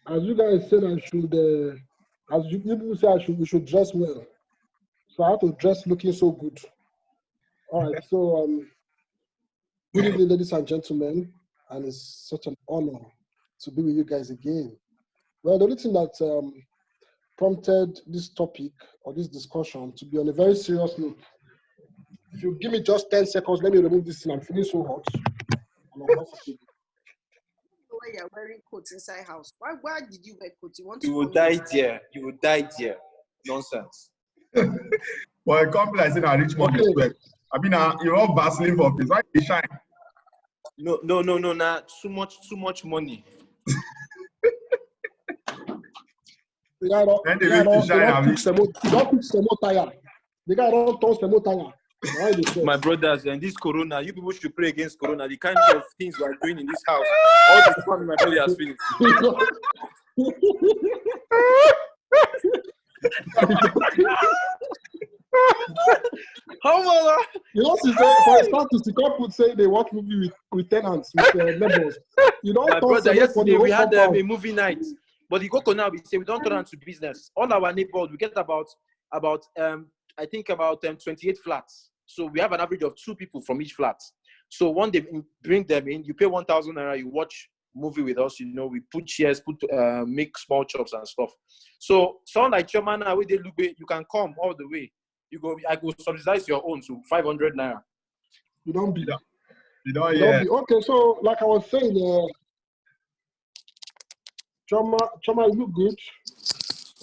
as you guys said, I should, as you people say, we should dress well. So I have to dress looking so good. All right. So good evening, ladies and gentlemen, and it's such an honor to be with you guys again. Well, the only thing that prompted this topic or this discussion to be on a very serious note. If you give me just 10 seconds, let me remove this thing. I'm feeling so hot. I'm uncomfortable. Why you're wearing coats inside house? Why did you wear coats? You want You to will come die in? there. You will die there. Nonsense. Well, a company like saying a rich man is sweat. I mean, you're all Vaseline for this. Why they shine? No. Nah, too much money. The guy don't Then they make you shine, I mean. fix some more tire. The guy don't toss some more tire. Why they say? My brothers, and this corona, you people should pray against corona. The kind of things we are doing in this house, all the fun my brother has finished. You know, for a start to couple say they watch movie with tenants, with neighbors. You don't My toss brother, some more for the yesterday we whole had compound. a movie night, but the Coco now we say we don't turn on to business. All our neighborhood, we get about I think about 28 flats. So we have an average of 2 people from each flat. So one day bring them in, you pay 1,000 naira, you watch movie with us. You know, we put chairs, make small chops and stuff. So someone like Choma now, where they look, you can come all the way. I go subsidize your own to 500 naira. You don't be that. You know, yeah. Okay, so like I was saying, Choma, you look good.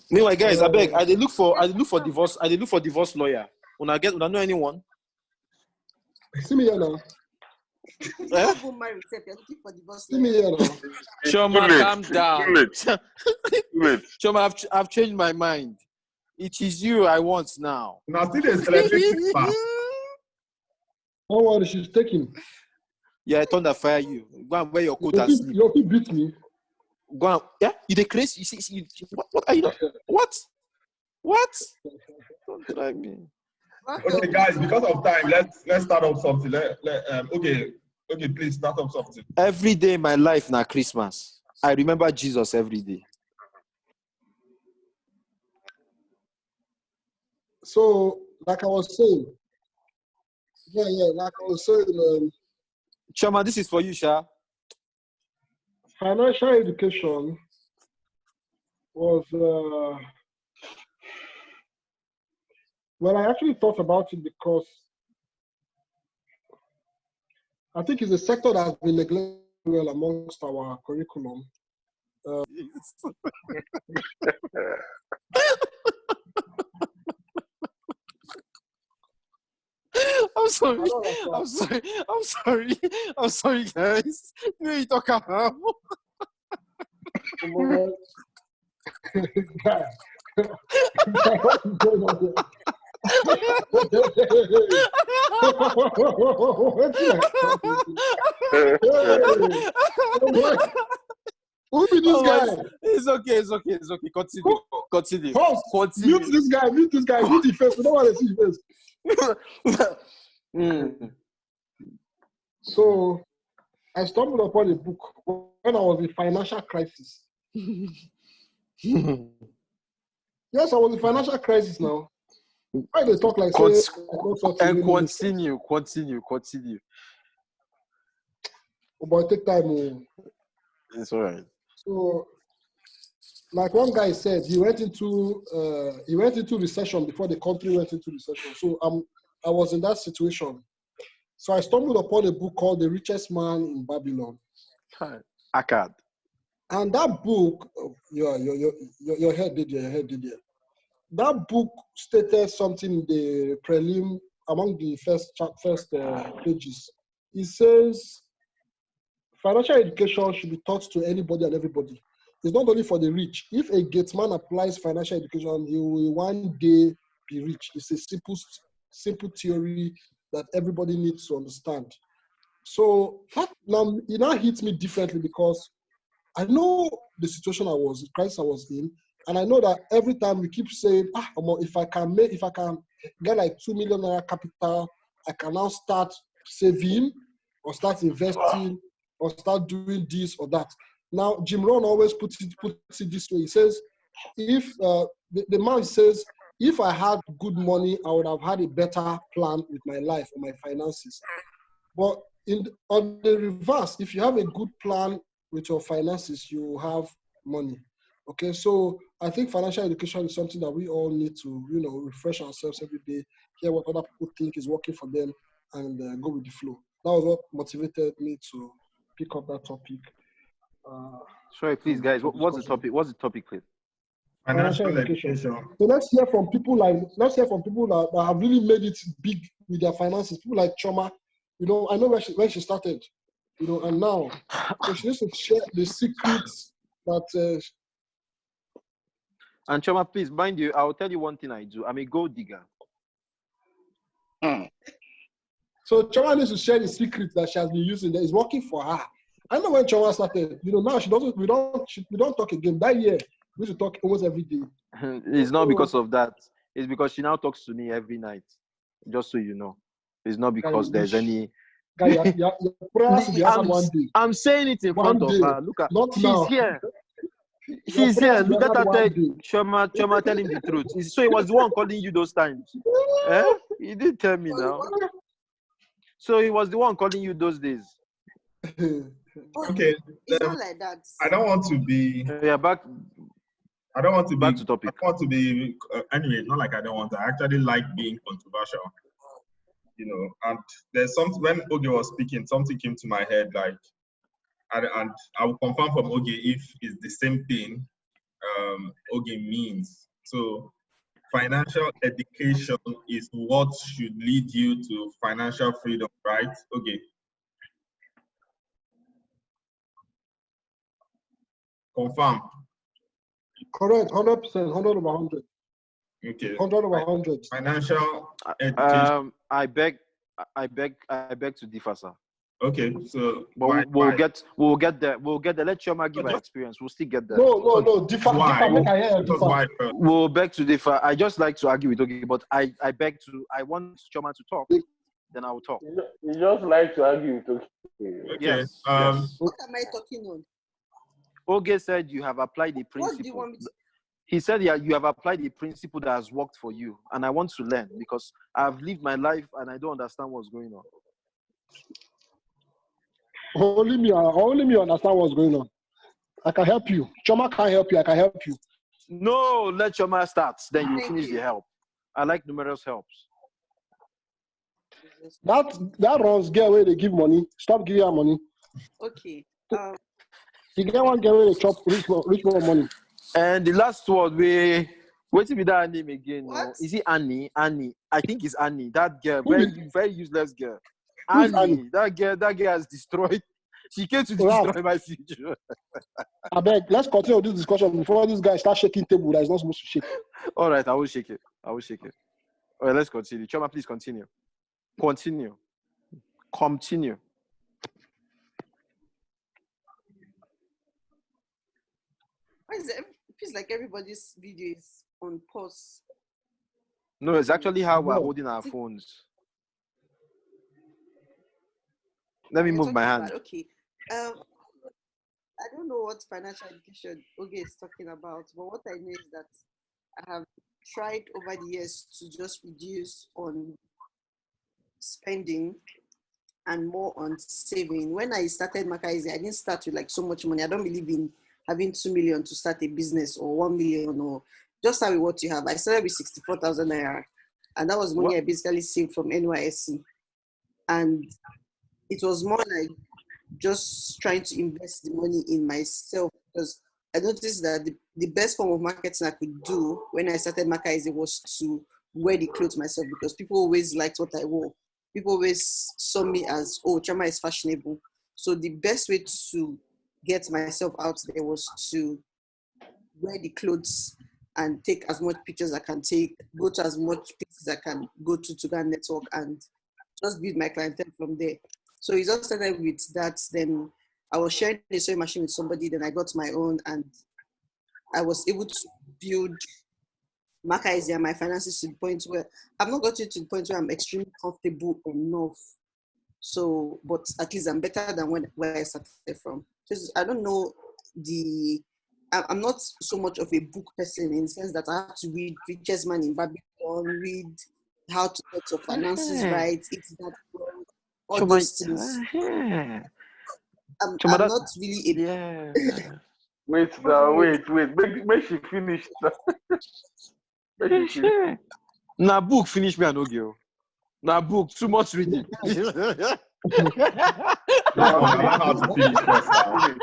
Meanwhile, guys, I beg, I look for divorce lawyer. Una know anyone? See me here now. Eh? You're looking for divorce. See me here now. Choma, calm down. Too late. Choma, I've changed my mind. It is you I want now. Now still they celebrate Christmas. Don't worry, she's taking. Yeah, I thunder fire you. Go and wear your coat and sleep. Your feet beat me. Go and, yeah, you the crazy. You see, what are you? What? Don't try me. Okay, guys, because of time, let's start off something. Okay, please start off something. Every day in my life now Christmas. I remember Jesus every day. So, like I was saying, like I was saying, Choma, this is for you, Sha. financial education was, well, I actually thought about it because I think it's a sector that has been neglected well amongst our curriculum. I'm sorry, guys. Where you talk about? Who be this guy? It's okay. Continue. Host, mute this guy, mute the face. We don't want to see his face. So, I stumbled upon a book when I was in financial crisis. Yes, I was in financial crisis now. Why they talk like Continue. Oh, but take time. It's all right. So, like one guy said, he went into recession before the country went into recession. So I was in that situation. So I stumbled upon a book called The Richest Man in Babylon. Akkad. And that book, your head did there. That book stated something in the prelim among the first pages. It says financial education should be taught to anybody and everybody. It's not only for the rich. If a gatesman applies financial education, he will one day be rich. It's a simple theory that everybody needs to understand. So now it now hits me differently because I know the situation crisis I was in, and I know that every time we keep saying, if I can get like 2 million naira capital, I can now start saving or start investing or start doing this or that. Now, Jim Rohn always puts it this way. He says, if the man says, if I had good money, I would have had a better plan with my life or my finances. But on the reverse, if you have a good plan with your finances, you have money. Okay, so I think financial education is something that we all need to, refresh ourselves every day, hear what other people think is working for them, and go with the flow. That was what motivated me to pick up that topic. Sorry, please, guys. What's the topic? What's the topic, please? Financial education. So let's hear from people that have really made it big with their finances. People like Choma. I know when she started, and now, so she needs to share the secrets that. And Choma, please, mind you, I'll tell you one thing I do. I'm a gold digger. So Choma needs to share the secrets that she has been using that is working for her. I know when Choma started, now she doesn't. We don't talk again. That year we used to talk almost every day. It's not because of that. It's because she now talks to me every night. Just so you know, it's not because there's any. Guy, your prayers will be answered one day. I'm saying it in front of her. Look at, she's here. She's here. Look at her. Choma, tell him the truth. So he was the one calling you those times. He didn't tell me now. So he was the one calling you those days. Okay. It's not like that. I don't want to be. Yeah, back. I don't want to Back be. to topic. I want to be. Anyway, not like I don't want to. I actually like being controversial. And there's something when Oge was speaking, something came to my head, like, and I will confirm from Oge if it's the same thing Oge means. So financial education is what should lead you to financial freedom, right? Okay. Confirm. Correct, 100%, 100 over 100. Okay. 100 over 100. Financial education. I beg to differ, sir. Okay, so but we'll get there. Let Choma give her experience. We'll still get there. No. Differ. Why? We'll beg to differ. I just like to argue with Oge, but I want Choma to talk. Then I will talk. You just like to argue with Oge. Okay. Yes. What am I talking on? Oge said you have applied the principle. What do you want me to? He said, yeah, you have applied the principle that has worked for you. And I want to learn because I've lived my life and I don't understand what's going on. Only me understand what's going on. I can help you. Choma can't help you. I can help you. No, let Choma start. Then you Thank finish you. the help. I like numerous helps. That runs girl where they give money. Stop giving her money. Okay. You get one girl where they chop rich more money. And the last word, wait till be that name again. No? What? Is it Annie? Annie. I think it's Annie. That girl, Who very useless girl. Who's Annie. That girl has destroyed. She came to destroy my future. I beg, let's continue this discussion before this guy starts shaking table that is not supposed to shake. All right, I will shake it. All right, let's continue. Choma, please continue. Continue. Why is it feels like everybody's video is on pause? No, it's actually how we're No. holding our phones. Let me You're move my talking hand. about- okay. I don't know what financial education Oge is talking about, but what I know is that I have tried over the years to just reduce on spending and more on saving. When I started Makaize, I didn't start with like so much money. I don't believe in having 2 million to start a business or 1 million or just start with what you have. I started with 64,000 naira, and that was money I basically saved from NYSC. And it was more like just trying to invest the money in myself, because I noticed that the best form of marketing I could do when I started Makaize was to wear the clothes myself, because people always liked what I wore. People always saw me as, oh, Choma is fashionable. So the best way to get myself out there was to wear the clothes and take as much pictures I can take, go to as much places I can go to go and network, and just build my clientele from there. So it just started with that. Then I was sharing a sewing machine with somebody. Then I got my own, and I was able to build Makaize and my finances to the point where I've not got to the point where I'm extremely comfortable enough. So, but at least I'm better than where I started from. Just, I don't know. I'm not so much of a book person in the sense that I have to read Richest Man in Babylon, read how to get your finances right, eat that wrong, all Choma, those things. Choma, I'm not really a yeah. Wait now, wait. Make she finish. Make she finish. Na book finish me and Ogio. Na book too much reading. Now, allow her to finish first now. Finish.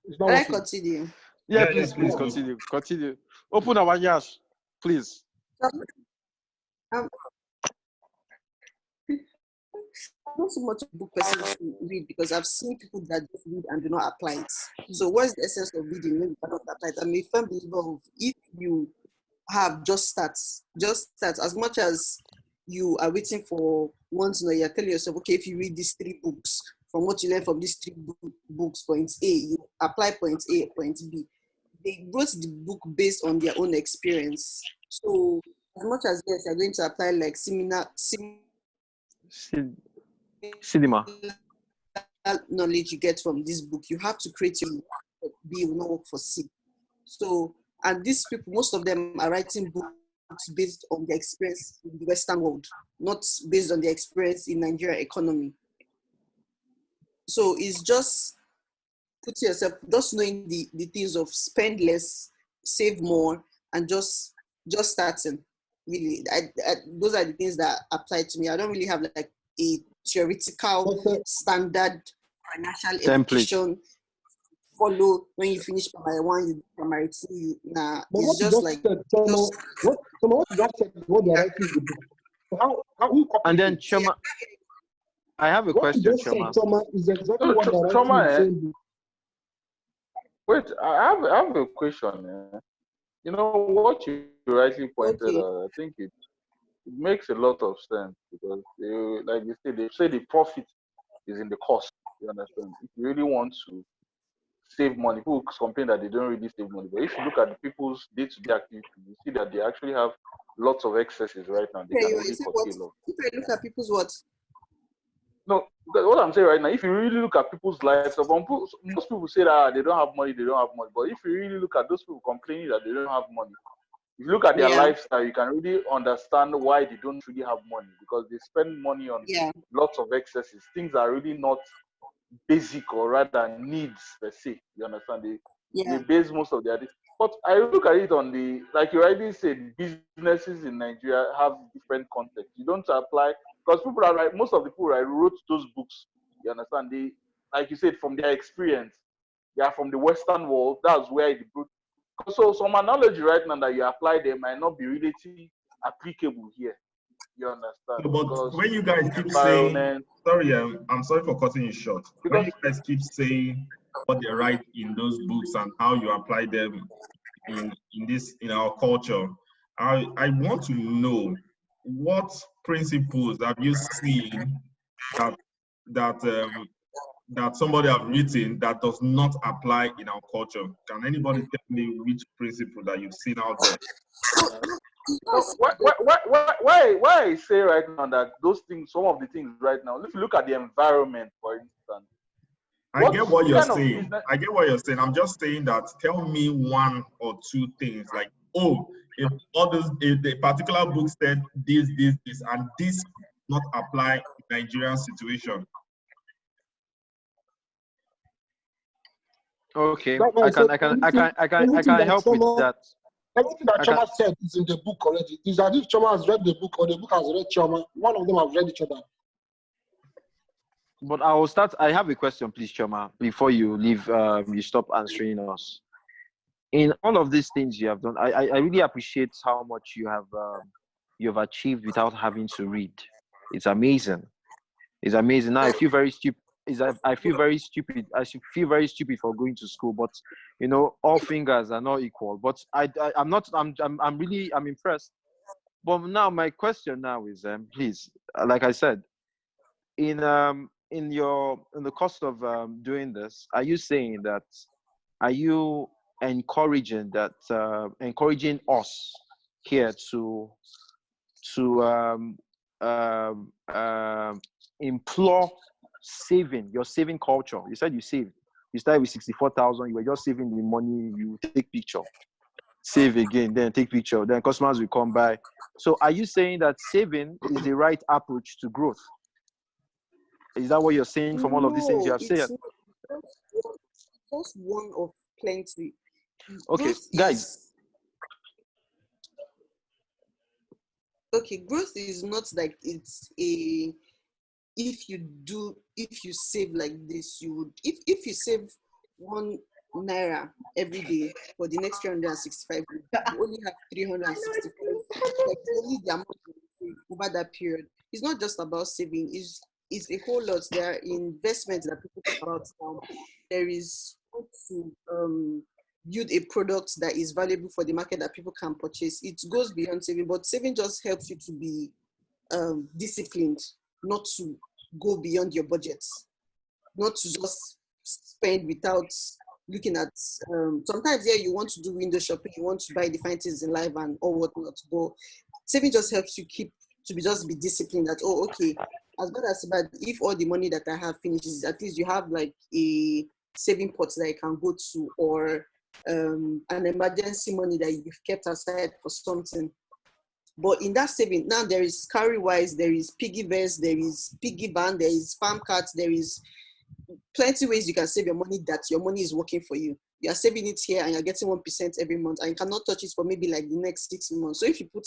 It's not Can I working. continue? Yeah, Yeah, please please. continue. Open our yash, please. I'm not so much a book person to read because I've seen people that just read and do not apply it. So what's the essence of reading when you cannot apply it? I'm a firm believer of if you have just start as much as you are waiting for one to know, you're telling yourself, okay, if you read these 3 books, from what you learn from these 3 books, point A, you apply point A, point B. They wrote the book based on their own experience. So as much as yes, you're going to apply like Cinema. knowledge you get from this book, you have to create your B will not work for C. So, and these people, most of them are writing books based on their experience in the Western world, not based on their experience in Nigeria economy. So it's just put yourself, just knowing the things of spend less, save more, and just starting. Really, those are the things that apply to me. I don't really have like a theoretical standard financial Template. education follow. When you finish primary 1, you do primary 2. But It's what you just like said, Choma, what you just said, what they're writing in the book. So how who copied And then it? Choma, I have a What you question, just said, Choma. Choma, is exactly No, what they're writing in Choma, the same book. wait, I have a question. You know what you rightly pointed Okay. out. I think it makes a lot of sense because, like you said, they say the profit is in the cost. You understand? If you really want to save money, people complain that they don't really save money. But if you look at the people's day-to-day activity, you see that they actually have lots of excesses right now. They Okay, can you really see what? curtail off. If I look at people's what? No, what I'm saying right now, if you really look at people's lives, most people say that they don't have money, But if you really look at those people complaining that they don't have money, if you look at their Yeah. lifestyle, you can really understand why they don't really have money because they spend money on lots of excesses. Things are really not basic or rather needs per se. You understand? They base most of their. But I look at it on the, like you rightly said, businesses in Nigeria have different context. You don't apply because people are like most of the people who wrote those books. You understand? They, like you said, from their experience, they are from the Western world. That's where the book. So some analogy right now that you apply there might not be really applicable here. You understand? No, but when you guys keep saying, sorry, I'm sorry for cutting you short. When you guys keep saying what they write in those books and how you apply them in our culture, I want to know what principles have you seen that somebody have written that does not apply in our culture? Can anybody tell me which principle that you've seen out there? Why I say right now that those things, some of the things right now, if you look at the environment, for instance. I get what you're saying. I get what you're saying. I'm just saying that tell me 1 or 2 things like, oh, if the particular book said this, and this not apply in Nigerian situation. Okay, I can help with that. Everything that Choma said is in the book already. It's as if Choma has read the book or the book has read Choma. One of them has read each other. But I will start. I have a question, please, Choma, before you leave. You stop answering us. In all of these things you have done, I really appreciate how much you have achieved without having to read. It's amazing. It's amazing. Now I feel very stupid. I feel very stupid. I should feel very stupid for going to school, but you know, all fingers are not equal. But I'm not. I'm impressed. But now my question now is, please, like I said, in the course of doing this, are you saying that? Are you encouraging us here to implore saving, your saving culture. You said you saved. You started with 64,000. You were just saving the money. You take picture, save again, then take picture. Then customers will come by. So are you saying that saving is the right approach to growth? Is that what you're saying from all of these things you have said? Just one of plenty. Okay, guys. Growth is not like it's a, if you save like this, you would, if you save 1 naira every day for the next 365 days, you only have 365. Like only the amount you save over that period. It's not just about saving, it's a whole lot. There are investments that people talk about now. There is to build a product that is valuable for the market that people can purchase. It goes beyond saving, but saving just helps you to be disciplined, not to go beyond your budgets, not to just spend without looking at, sometimes you want to do window shopping, you want to buy the fine things in life and all whatnot, but saving just helps you just be disciplined that, oh, okay, as bad as bad, if all the money that I have finishes, at least you have like a saving pot that you can go to, or an emergency money that you've kept aside for something. But in that saving, now there is Carrywise, there is Piggyverse, there is Piggy Bank, there is Farm Cards, there is plenty ways you can save your money that your money is working for you. You are saving it here and you're getting 1% every month, and you cannot touch it for maybe like the next 6 months. So if you put,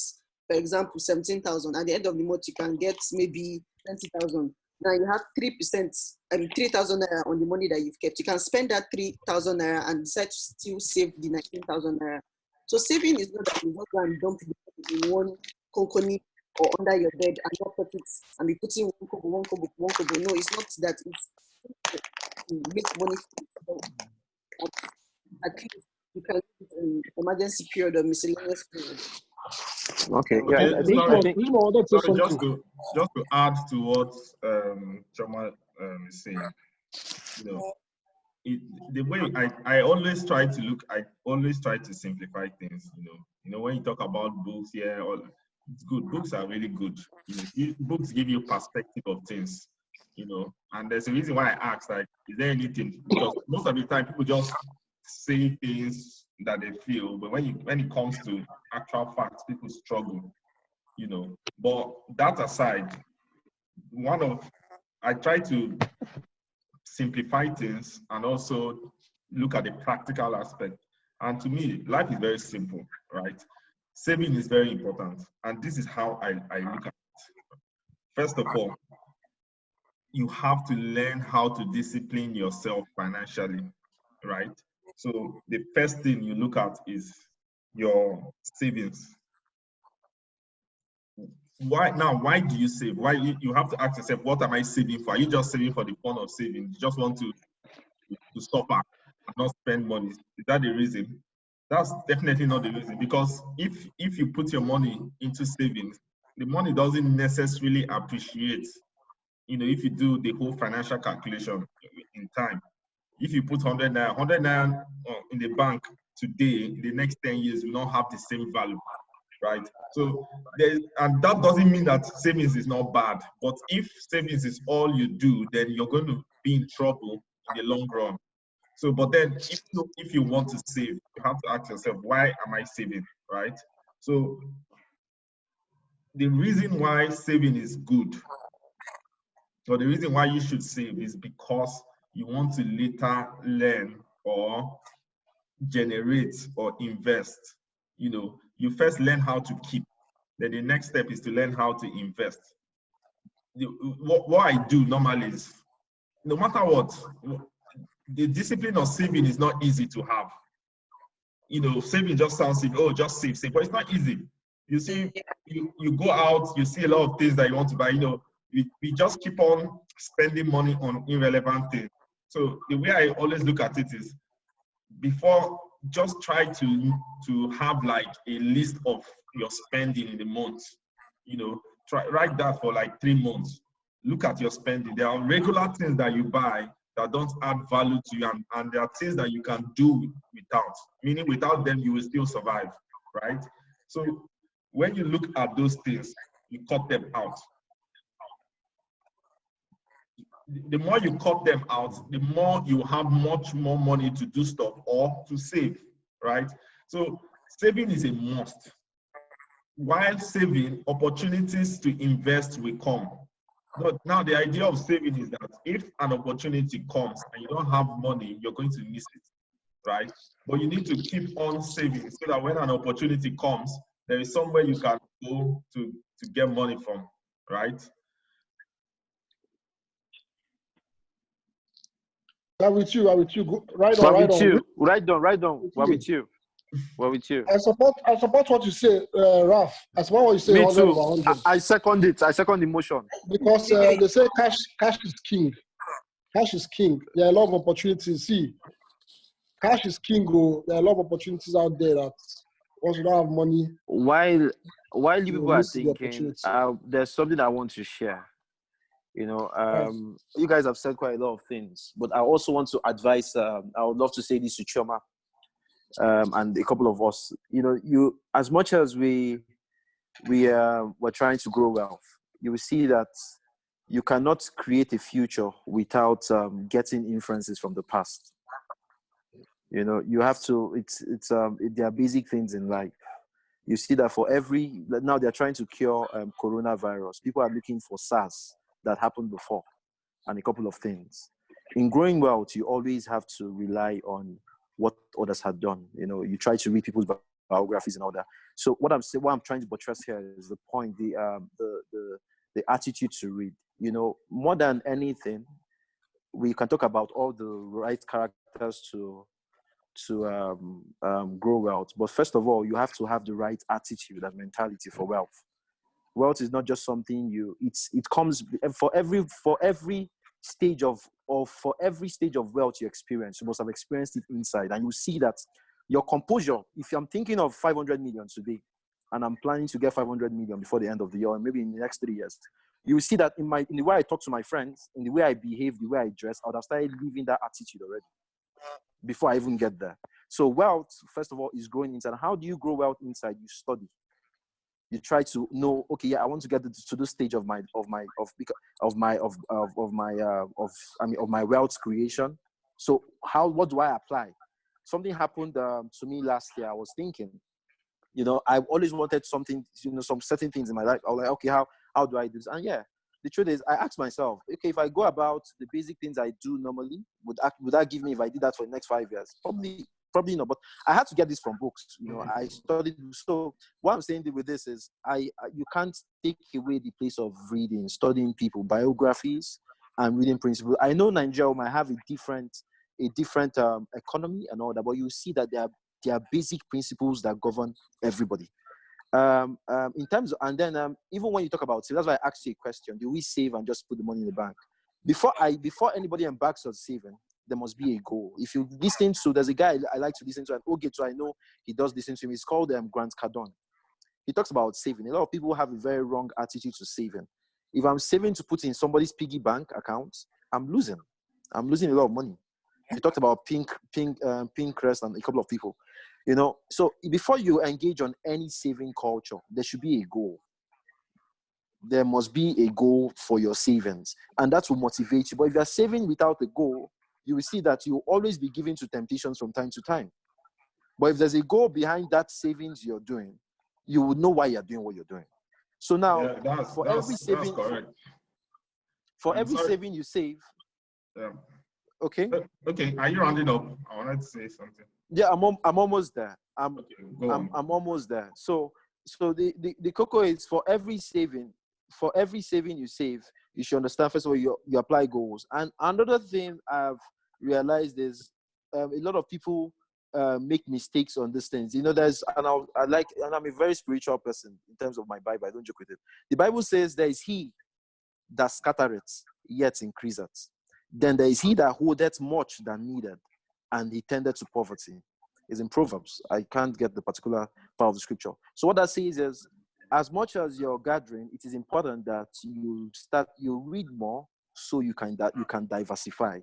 for example, 17,000, at the end of the month, you can get maybe 20,000. Now you have 3%, 3,000 naira on the money that you've kept. You can spend that 3,000 naira and decide to still save the 19,000 naira. So saving is not that you just go and dump it in one konkoni or under your bed and not put it and be putting one kobo. No, it's not that. It's to make money. At least you can use it in emergency period or miscellaneous period. Okay. Yeah, I think just to add to what Choma is saying, you know, the way I always try to simplify things. You know, when you talk about books, it's good. Books are really good. Books give you perspective of things. And there's a reason why I asked, like, is there anything? Because most of the time people just say things that they feel, but when it comes to actual facts, people struggle. But that aside, I try to simplify things and also look at the practical aspect. And to me, life is very simple, right? Saving is very important. And this is how I look at it. First of all, you have to learn how to discipline yourself financially, right? So the first thing you look at is your savings. Why do you save? Why you have to ask yourself, what am I saving for? Are you just saving for the fun of saving? You just want to suffer and not spend money? Is that the reason? That's definitely not the reason, because if you put your money into savings, the money doesn't necessarily appreciate. If you do the whole financial calculation in time, if you put 100 naira in the bank today, in the next 10 years will not have the same value, right? So and that doesn't mean that savings is not bad, but if savings is all you do, then you're going to be in trouble in the long run. So, but then if you want to save, you have to ask yourself, why am I saving, right? So the reason why saving is good, or the reason why you should save, is because you want to later learn or generate or invest. You first learn how to keep, then the next step is to learn how to invest. What I do normally is, no matter what, the discipline of saving is not easy to have. Saving just sounds simple. Oh, just save, but it's not easy. You see, you go out, you see a lot of things that you want to buy. We just keep on spending money on irrelevant things. So the way I always look at it is, before, just try to have like a list of your spending in the month. Write that for like 3 months. Look at your spending. There are regular things that you buy that don't add value to you, and there are things that you can do without, meaning without them you will still survive, right? So when you look at those things, you cut them out. the more you cut them out, the more you have much more money to do stuff or to save, right? So saving is a must. While saving, opportunities to invest will come. But now the idea of saving is that if an opportunity comes and you don't have money, you're going to miss it, right? But you need to keep on saving so that when an opportunity comes, there is somewhere you can go to get money from, right? I'm with you. Right We're on. with you. Right on. We're with you. I support what you say, Raf. I support what you say. Me 100 too. over 100. I second it. I second the motion. Because they say cash is king. Cash is king. There are a lot of opportunities. See, cash is king. There are a lot of opportunities out there that once you don't have money. While you people are thinking, there's something I want to share. You know, you guys have said quite a lot of things, but I also want to advise. I would love to say this to Chioma and a couple of us. You know, you as much as we're trying to grow wealth, you will see that you cannot create a future without getting influences from the past. You know, you have to. There are basic things in life. You see that now they're trying to cure coronavirus. People are looking for SARS that happened before and a couple of things. In growing wealth, you always have to rely on what others had done. You know, you try to read people's biographies and all that. So what I'm trying to buttress here is the point, the attitude to read. You know, more than anything, we can talk about all the right characters to grow wealth. But first of all, you have to have the right attitude and mentality for wealth. Wealth is not just something it comes for every stage of wealth you experience. You must have experienced it inside, and you see that your composure. If I'm thinking of 500 million today, and I'm planning to get 500 million before the end of the year, and maybe in the next 3 years, you will see that in the way I talk to my friends, in the way I behave, the way I dress, I would have started living that attitude already before I even get there. So wealth, first of all, is growing inside. How do you grow wealth inside? You study. You try to know, okay, yeah, I want to get to this stage of my wealth creation. So what do I apply? Something happened to me last year. I was thinking, you know, I've always wanted something, you know, some certain things in my life. I was like, okay, how do I do this? And yeah, the truth is, I asked myself, okay, if I go about the basic things I do normally, would that give me, if I did that for the next 5 years? Probably not. But I had to get this from books. You know, I studied. So what I'm saying with this is, you can't take away the place of reading, studying people, biographies, and reading principles. I know Nigeria might have a different economy and all that, but you see that there are basic principles that govern everybody. In terms of, and then even when you talk about saving, that's why I asked you a question: do we save and just put the money in the bank? Before anybody embarks on saving, there must be a goal. If you listen to, there's a guy I like to listen to, and so I know he does listen to him. He's called Grant Cardone. He talks about saving. A lot of people have a very wrong attitude to saving. If I'm saving to put in somebody's piggy bank account, I'm losing a lot of money. He talked about Pinterest and a couple of people. You know, so before you engage on any saving culture, there should be a goal. There must be a goal for your savings, and that will motivate you. But if you're saving without a goal, you will see that you'll always be given to temptations from time to time. But if there's a goal behind that savings you're doing, you would know why you're doing what you're doing. So now, every saving you save. Yeah. Okay. Okay. Are you rounding up? I wanted to say something. Yeah, I'm almost there. I'm almost there. So the cocoa is for every saving you save, you should understand, first of all, you apply goals. And another thing I've realized is a lot of people make mistakes on these things. You know, and I'm a very spiritual person in terms of my Bible. I don't joke with it. The Bible says there is he that scattereth, yet increaseth. Then there is he that holdeth much than needed, and he tended to poverty. It's in Proverbs. I can't get the particular part of the scripture. So what that says is, as much as you're gathering, it is important that you read more so you can diversify.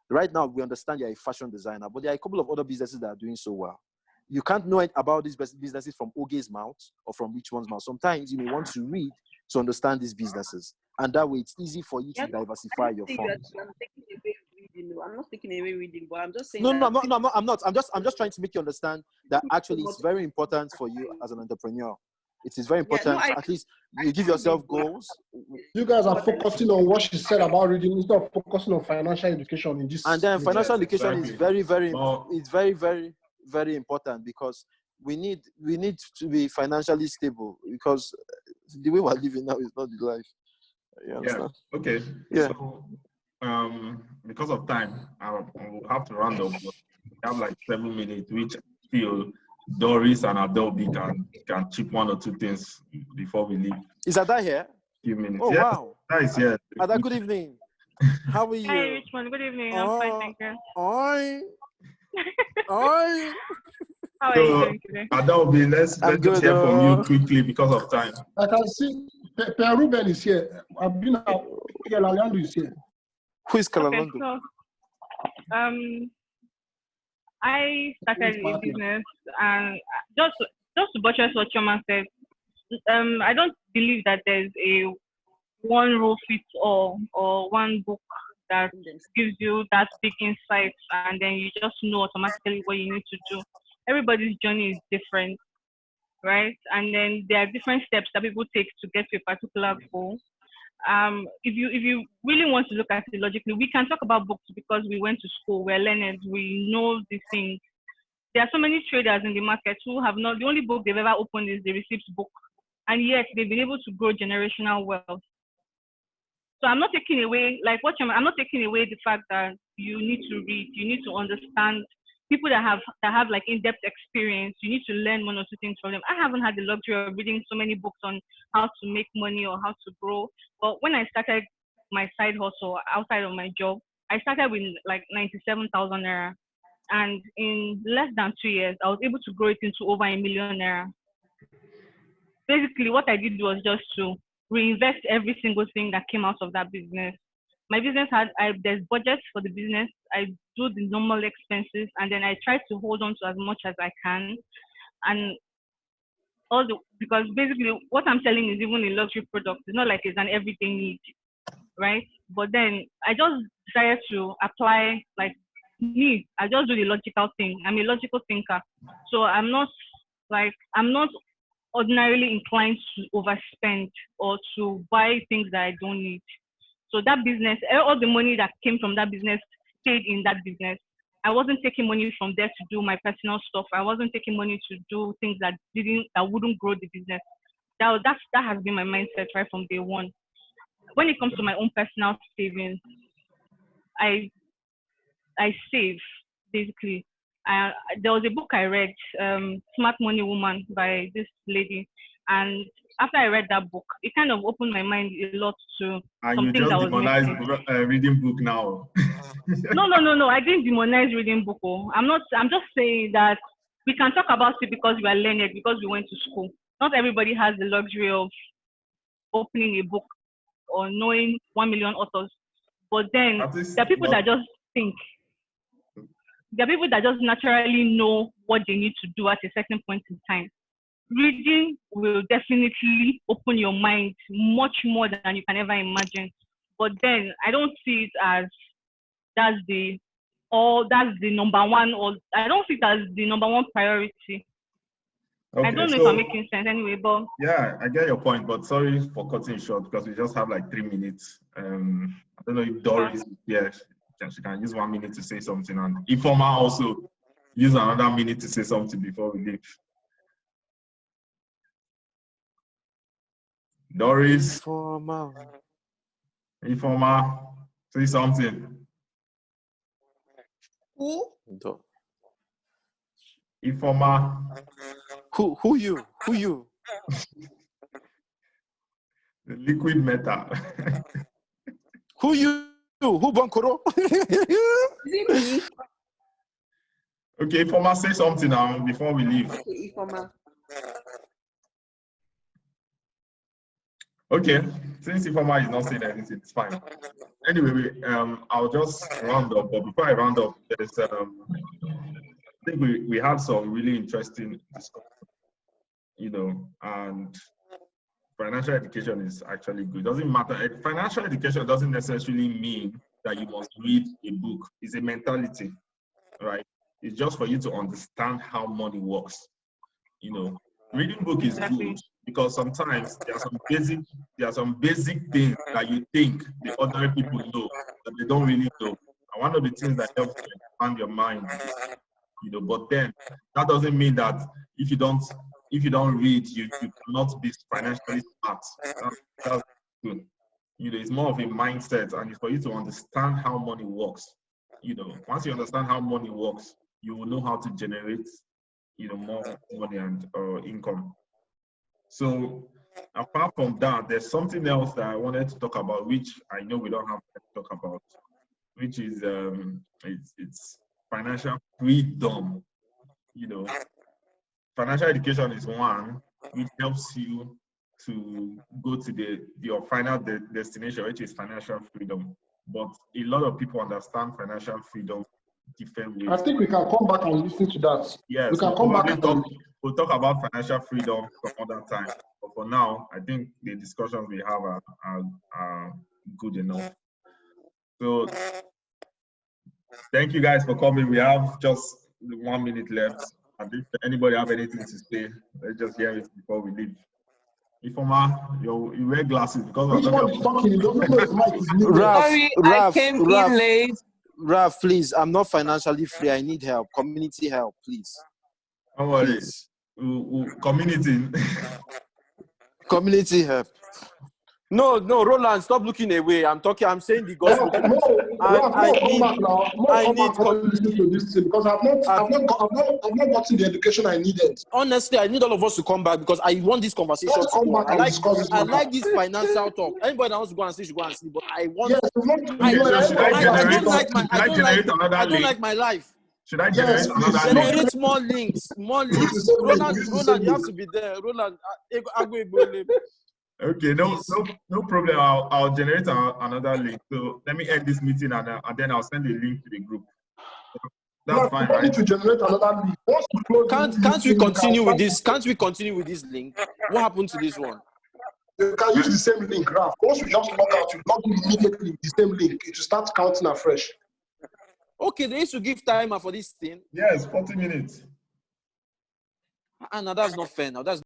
Right now, we understand you're a fashion designer, but there are a couple of other businesses that are doing so well. You can't know about these businesses from Oge's mouth or from Rich One's mouth. Sometimes you may want to read to understand these businesses. and that way it's easy for you to diversify your funds. I'm taking away reading. I'm not taking away reading, but I'm just saying. No, I'm not. I'm just trying to make you understand that actually it's very important for you as an entrepreneur. It is very important. At least you give yourself goals. You guys are focusing on what she said about reading instead of focusing on financial education in this. And then financial education is very, very important, because we need to be financially stable, because the way we're living now is not the life. You understand? Yeah. Okay. Yeah. So, because of time, I will have to round up. We have like 7 minutes, which I feel Doris and Adelby can chip one or two things before we leave. Is Ada here? Few minutes. Oh, yeah, wow. That is here. Ada, good evening. How are you? Hi, Richmond. Good evening. I'm fine, thank you. Oi. How are you doing today? Adelby, let's just hear from you quickly because of time. I can see Ruben is here. I've been out. Kalalando is here. Who is Kalalando? Okay, so, I started a business, and just to buttress what Choma said, I don't believe that there's a one rule fits all or one book that gives you that big insight and then you just know automatically what you need to do. Everybody's journey is different, right? And then there are different steps that people take to get to a particular goal. If you really want to look at it logically, we can talk about books because we went to school, we're learners, we know these things. There are so many traders in the market who have not, the only book they've ever opened is the receipts book, and yet they've been able to grow generational wealth. So I'm not taking away, I'm not taking away the fact that you need to read, you need to understand people that have like in-depth experience. You need to learn one or two things from them. I haven't had the luxury of reading so many books on how to make money or how to grow. But when I started my side hustle outside of my job, I started with like 97,000 naira. And in less than 2 years, I was able to grow it into over 1 million naira. Basically, what I did was just to reinvest every single thing that came out of that business. My business there's budgets for the business. I do the normal expenses, and then I try to hold on to as much as I can. And because basically what I'm selling is even a luxury product. It's not like it's an everyday need, right? But then I just decided to apply I just do the logical thing. I'm a logical thinker. So I'm not ordinarily inclined to overspend or to buy things that I don't need. So that business, all the money that came from that business stayed in that business. I wasn't taking money from there to do my personal stuff. I wasn't taking money to do things that wouldn't grow the business. That has been my mindset right from day one. When it comes to my own personal savings, I save basically. There was a book I read, Smart Money Woman by this lady, and after I read that book, it kind of opened my mind a lot to some things I was missing. Reading book now. No. I didn't demonize reading book. I'm just saying that we can talk about it because we are learned, because we went to school. Not everybody has the luxury of opening a book or knowing 1 million authors. But then there are people that just think. There are people that just naturally know what they need to do at a certain point in time. Reading will definitely open your mind much more than you can ever imagine. But then I don't see it as that's the number one, or I don't see it as the number one priority. Okay, I don't know if I'm making sense anyway, but yeah, I get your point, but sorry for cutting it short because we just have like 3 minutes. I don't know if Doris, she can use 1 minute to say something, and Ifeoma also use another minute to say something before we leave. Doris, Ifeoma, say something. Who? Ifeoma. Who you? The liquid metal. Who you? Who Bankoro? Okay, Ifeoma, say something now before we leave. Okay, Ifeoma. Okay, since Ifeoma is not saying anything, it's fine. Anyway, I'll just round up. But before I round up, there's I think we had some really interesting discussion, and financial education is actually good. It doesn't matter. Financial education doesn't necessarily mean that you must read a book. It's a mentality, right? It's just for you to understand how money works. You know, reading book is good because sometimes there are some basic things that you think the ordinary people know that they don't really know. And one of the things that helps to expand your mind is, you know, but then that doesn't mean that if you don't read, you cannot be financially smart. That's good. You know, it's more of a mindset, and it's for you to understand how money works. You know, once you understand how money works, you will know how to generate, you know, more money and income. So apart from that, there's something else that I wanted to talk about, which I know we don't have to talk about, which is it's financial freedom. You know, financial education is one which helps you to go to your final destination, which is financial freedom. But a lot of people understand financial freedom different ways. I think we can come back and listen to that. Yes, we can come back and we'll talk about financial freedom some other time. But for now, I think the discussions we have are good enough. So thank you guys for coming. We have just 1 minute left. And if anybody have anything to say, let's just hear it before we leave. Ifoma, you wear glasses because which one is talking? You don't know his mic is muted. Sorry, I came in late. Raf, please, I'm not financially free. I need help. Community help, please. Don't worry. Community. Community help. No, Roland, stop looking away. I'm saying the gospel. I need listen to this thing because I've not gotten the education I needed. Honestly, I need all of us to come back because I want this conversation to go on. I like this financial talk. Anybody that wants to go and sleep should go and sleep. But I want. I don't like my life. Should I generate another link? Generate more links. Roland, you have to be there. Roland, okay, no problem. I'll generate another link. So let me end this meeting and then I'll send a link to the group. That's fine, right? To generate another link. Can't we continue with this? Can't we continue with this link? What happened to this one? You can use the same link, Raf. Once we just log out, you log in immediately with the same link. It will start counting afresh. Okay, they used to give timer for this thing. Yes, 40 minutes. Now that's not fair. Now that's